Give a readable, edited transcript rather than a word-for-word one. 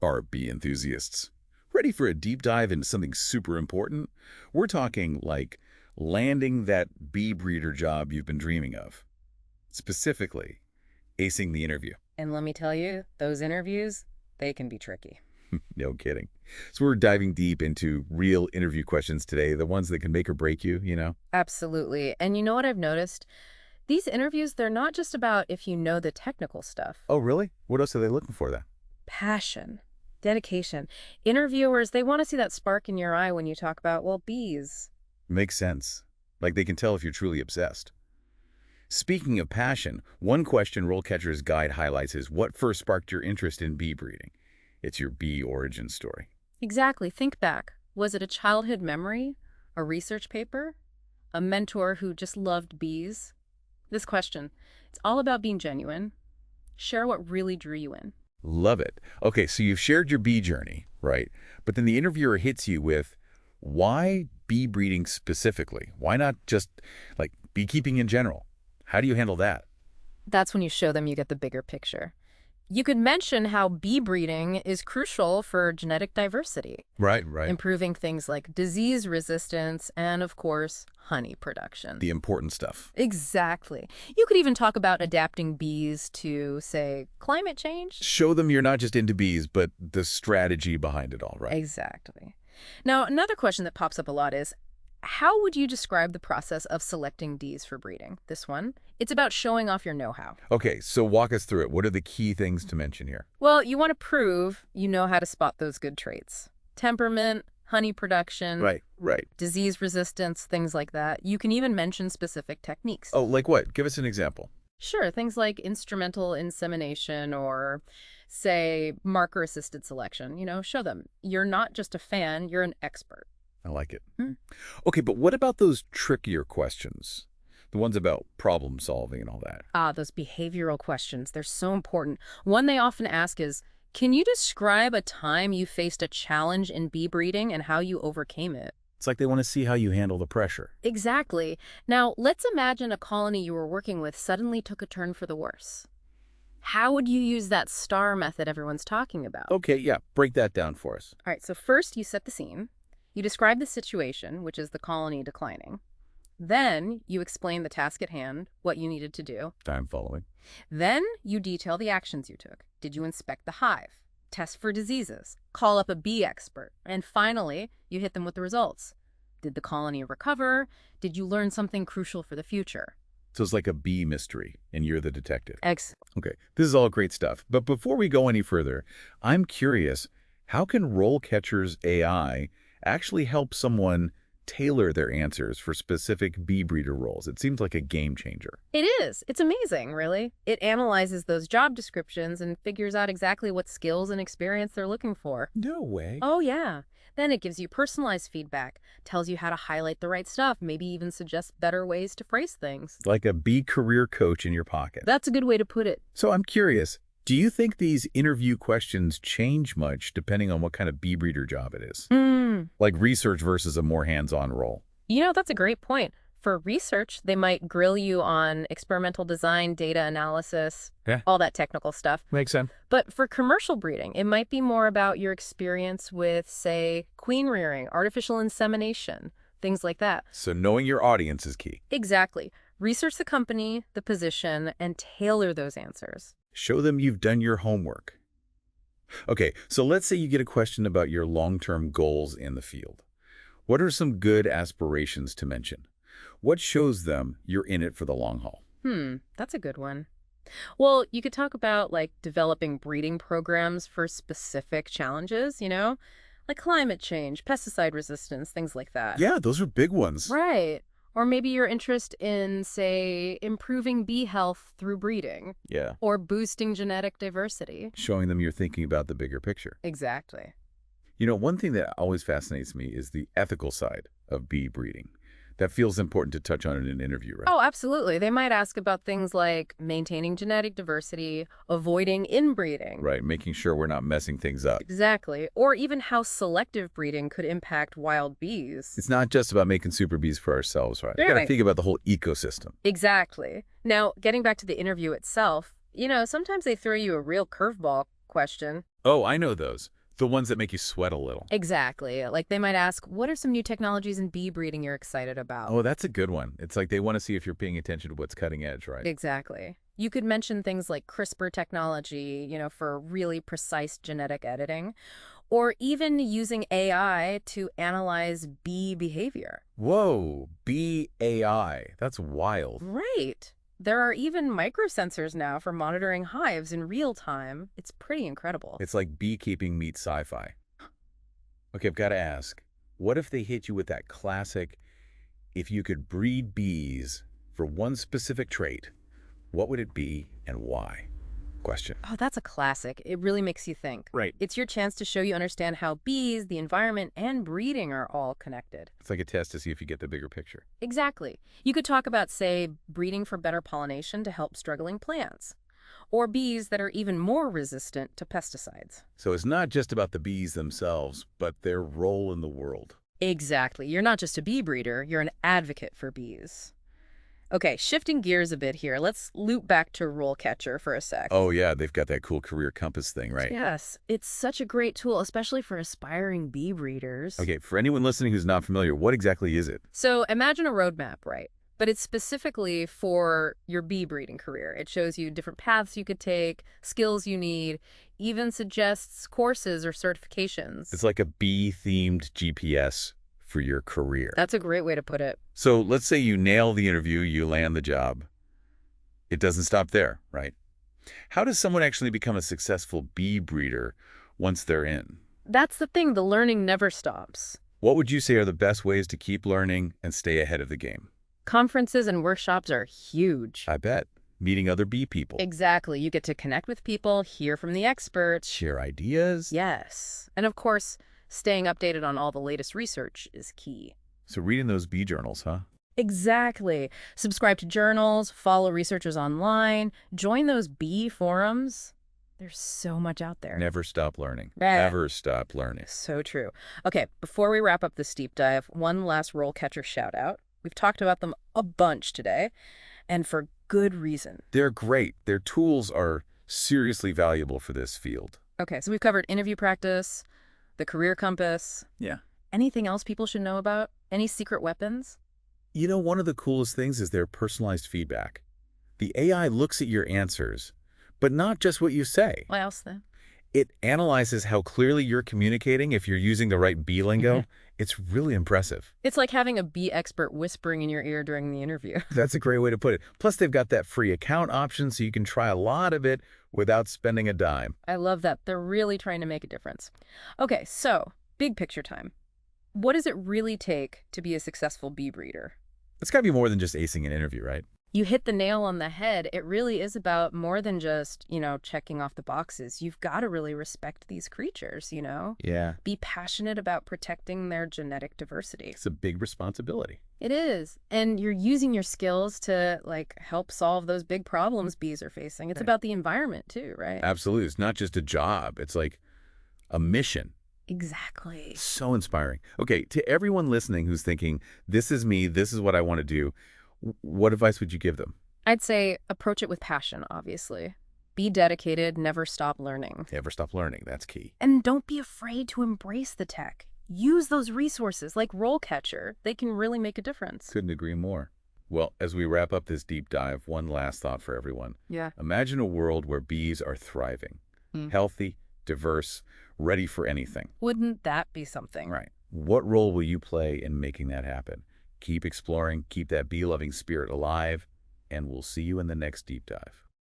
Are bee enthusiasts ready for a deep dive into something super important? We're talking like landing that bee breeder job you've been dreaming of. Specifically, acing the interview. And let me tell you, those interviews, they can be tricky. No kidding. So we're diving deep into real interview questions today, the ones that can make or break you. Absolutely. And you know what I've noticed? These interviews, they're not just about if you know the technical stuff. Oh, really? What else are they looking for then? Passion, dedication. Interviewers, they want to see that spark in your eye when you talk about, well, bees. Makes sense. Like they can tell if you're truly obsessed. Speaking of passion, one question RoleCatcher's guide highlights is what first sparked your interest in bee breeding? It's your bee origin story. Exactly. Think back. Was it a childhood memory? A research paper? A mentor who just loved bees? This question, it's all about being genuine. Share what really drew you in. Love it. Okay, so you've shared your bee journey, right? But then the interviewer hits you with, why bee breeding specifically? Why not just, like, beekeeping in general? How do you handle that? That's when you show them you get the bigger picture. You could mention how bee breeding is crucial for genetic diversity, Right. improving things like disease resistance and, of course, honey production. The important stuff. Exactly. You could even talk about adapting bees to, say, climate change. Show them you're not just into bees, but the strategy behind it all, right? Exactly. Now, another question that pops up a lot is, how would you describe the process of selecting bees for breeding? This one, it's about showing off your know-how. Okay, so walk us through it. What are the key things to mention here? Well, you want to prove you know how to spot those good traits. Temperament, honey production, Right. disease resistance, things like that. You can even mention specific techniques. Oh, like what? Give us an example. Sure, things like instrumental insemination or, say, marker-assisted selection. Show them. You're not just a fan, you're an expert. I like it. Hmm. Okay, but what about those trickier questions? The ones about problem solving and all that. Those behavioral questions, they're so important. One they often ask is, can you describe a time you faced a challenge in bee breeding and how you overcame it? It's like they want to see how you handle the pressure. Exactly. Now, let's imagine a colony you were working with suddenly took a turn for the worse. How would you use that STAR method everyone's talking about? Okay, yeah, break that down for us. All right, so first you set the scene. You describe the situation, which is the colony declining. Then you explain the task at hand, what you needed to do. I'm following. Then you detail the actions you took. Did you inspect the hive? Test for diseases? Call up a bee expert? And finally, you hit them with the results. Did the colony recover? Did you learn something crucial for the future? So it's like a bee mystery, and you're the detective. Excellent. Okay, this is all great stuff. But before we go any further, I'm curious, how can RoleCatcher's AI actually help someone tailor their answers for specific bee breeder roles? It seems like a game changer. It is. It's amazing, really. It analyzes those job descriptions and figures out exactly what skills and experience they're looking for. No way. Oh, yeah. Then it gives you personalized feedback, tells you how to highlight the right stuff, maybe even suggests better ways to phrase things. Like a bee career coach in your pocket. That's a good way to put it. So I'm curious, do you think these interview questions change much depending on what kind of bee breeder job it is? Like research versus a more hands-on role? That's a great point. For research, they might grill you on experimental design, data analysis, Yeah. all that technical stuff. Makes sense. But for commercial breeding, it might be more about your experience with, say, queen rearing, artificial insemination, things like that. So knowing your audience is key. Exactly. Research the company, the position, and tailor those answers. Show them you've done your homework. Okay, so let's say you get a question about your long-term goals in the field. What are some good aspirations to mention? What shows them you're in it for the long haul? That's a good one. Well, you could talk about, like, developing breeding programs for specific challenges, like climate change, pesticide resistance, things like that. Yeah, those are big ones. Right. Or maybe your interest in, say, improving bee health through breeding. Yeah. Or boosting genetic diversity. Showing them you're thinking about the bigger picture. Exactly. One thing that always fascinates me is the ethical side of bee breeding. That feels important to touch on in an interview, right? Oh, absolutely. They might ask about things like maintaining genetic diversity, avoiding inbreeding. Right, making sure we're not messing things up. Exactly. Or even how selective breeding could impact wild bees. It's not just about making super bees for ourselves, right? You gotta think about the whole ecosystem. Exactly. Now, getting back to the interview itself, sometimes they throw you a real curveball question. Oh, I know those. The ones that make you sweat a little. Exactly. Like they might ask, what are some new technologies in bee breeding you're excited about? Oh, that's a good one. It's like they want to see if you're paying attention to what's cutting edge, right? Exactly. You could mention things like CRISPR technology, for really precise genetic editing, or even using AI to analyze bee behavior. Whoa, BAI. That's wild. Right. There are even microsensors now for monitoring hives in real time. It's pretty incredible. It's like beekeeping meets sci-fi. Okay, I've got to ask, what if they hit you with that classic, if you could breed bees for one specific trait, what would it be and why? Question. Oh, that's a classic. It really makes you think. Right. It's your chance to show you understand how bees, the environment, and breeding are all connected. It's like a test to see if you get the bigger picture. Exactly. You could talk about, say, breeding for better pollination to help struggling plants, or bees that are even more resistant to pesticides. So it's not just about the bees themselves, but their role in the world. Exactly. You're not just a bee breeder, you're an advocate for bees. Okay, shifting gears a bit here, let's loop back to RoleCatcher for a sec. Oh yeah, they've got that cool career compass thing, right? Yes, it's such a great tool, especially for aspiring bee breeders. Okay, for anyone listening who's not familiar, what exactly is it? So imagine a roadmap, right? But it's specifically for your bee breeding career. It shows you different paths you could take, skills you need, even suggests courses or certifications. It's like a bee-themed GPS for your career. That's a great way to put it. So let's say you nail the interview, you land the job. It doesn't stop there, right? How does someone actually become a successful bee breeder once they're in? That's the thing, the learning never stops. What would you say are the best ways to keep learning and stay ahead of the game? Conferences and workshops are huge. I bet. Meeting other bee people. Exactly. You get to connect with people, hear from the experts. Share ideas. Yes. And of course, staying updated on all the latest research is key. So reading those bee journals, huh? Exactly. Subscribe to journals, follow researchers online, join those bee forums. There's so much out there. Never stop learning. Yeah. Never stop learning. So true. Okay, before we wrap up this deep dive, one last RoleCatcher shout out. We've talked about them a bunch today, and for good reason. They're great. Their tools are seriously valuable for this field. Okay, so we've covered interview practice, the career compass. Yeah. Anything else people should know about? Any secret weapons? You know, one of the coolest things is their personalized feedback. The AI looks at your answers, but not just what you say. What else then? It analyzes how clearly you're communicating if you're using the right bee lingo. It's really impressive. It's like having a bee expert whispering in your ear during the interview. That's a great way to put it. Plus, they've got that free account option so you can try a lot of it without spending a dime. I love that. They're really trying to make a difference. Okay, so big picture time. What does it really take to be a successful bee breeder? It's got to be more than just acing an interview, right? You hit the nail on the head. It really is about more than just, checking off the boxes. You've got to really respect these creatures, Yeah. Be passionate about protecting their genetic diversity. It's a big responsibility. It is. And you're using your skills to, help solve those big problems bees are facing. It's about the environment, too, right? Absolutely. It's not just a job. It's like a mission. Exactly. So inspiring. Okay, to everyone listening who's thinking, this is me, this is what I want to do, what advice would you give them? I'd say approach it with passion, obviously. Be dedicated, never stop learning. Never stop learning. That's key. And don't be afraid to embrace the tech. Use those resources like RoleCatcher. They can really make a difference. Couldn't agree more. Well, as we wrap up this deep dive, one last thought for everyone. Yeah. Imagine a world where bees are thriving, healthy, diverse, ready for anything. Wouldn't that be something? Right. What role will you play in making that happen? Keep exploring, keep that bee-loving spirit alive, and we'll see you in the next deep dive.